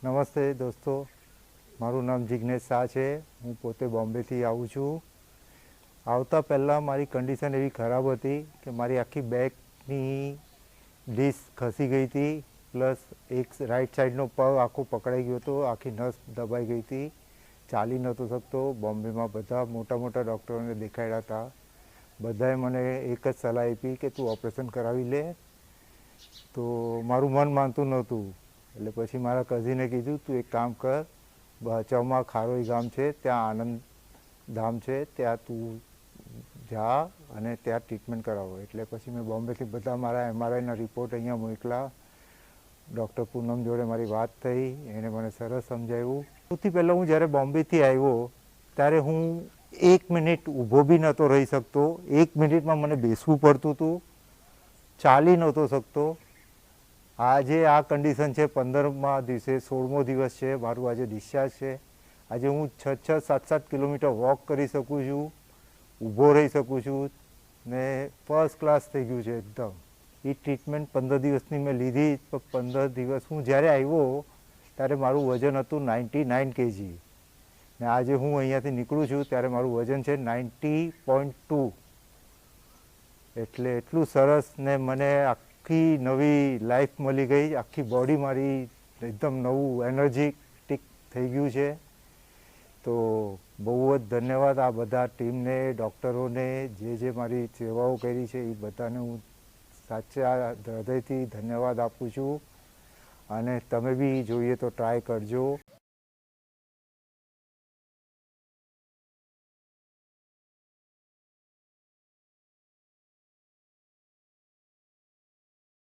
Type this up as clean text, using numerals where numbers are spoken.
નમસ્તે દોસ્તો, મારું નામ જિગ્નેશ શાહ છે. હું પોતે બોમ્બેથી આવું છું. આવતા પહેલાં મારી કન્ડિશન એવી ખરાબ હતી કે મારી આખી બેકની ડિસ્ક ખસી ગઈ હતી, પ્લસ એક રાઈટ સાઈડનો પગ આખો પકડાઈ ગયો હતો, આખી નસ દબાઈ ગઈ હતી, ચાલી નહોતો શકતો. બોમ્બેમાં બધા મોટા મોટા ડૉક્ટરોને દેખાડ્યા હતા. બધાએ મને એક જ સલાહ આપી કે તું ઓપરેશન કરાવી લે. તો મારું મન માનતું નહોતું, એટલે પછી મારા કઝિને કીધું તું એક કામ કર, બચાવમાં ખારોઈ ગામ છે, ત્યાં આનંદ ધામ છે, ત્યાં તું જા અને ત્યાં ટ્રીટમેન્ટ કરાવો. એટલે પછી મેં બોમ્બેથી બધા મારા MRIના રિપોર્ટ અહીંયા મોકલા. ડૉક્ટર પૂનમ જોડે મારી વાત થઈ, એણે મને સરસ સમજાવ્યું. સૌથી પહેલાં હું જ્યારે બોમ્બેથી આવ્યો ત્યારે હું 1 મિનિટ ઊભો બી નહોતો રહી શકતો. 1 મિનિટમાં મને બેસવું પડતું હતું, ચાલી નહોતો શકતો. આજે આ કન્ડિશન છે. 15મા દિવસે 16મો દિવસ છે મારું આજે ડિસ્ચાર્જ છે. આજે હું 6-6, 7-7 કિલોમીટર વોક કરી શકું છું, ઊભો રહી શકું છું ને ફર્સ્ટ ક્લાસ થઈ ગયું છે એકદમ. એ ટ્રીટમેન્ટ 15 દિવસની મેં લીધી. તો 15 દિવસ હું જ્યારે આવ્યો ત્યારે મારું વજન હતું 99 kg ને આજે હું અહીંયાથી નીકળું છું ત્યારે મારું વજન છે 90.2. એટલે એટલું સરસ ને મને આખી નવી લાઈફ મળી ગઈ. આખી બોડી મારી એકદમ નવું એનર્જેટિક થઈ ગયું છે. તો બહુ જ ધન્યવાદ આ બધા ટીમને, ડૉક્ટરોને, જે મારી સેવાઓ કરી છે એ બધાને હું સાચા હૃદયથી ધન્યવાદ આપું છું. અને તમે બી જોઈએ તો ટ્રાય કરજો.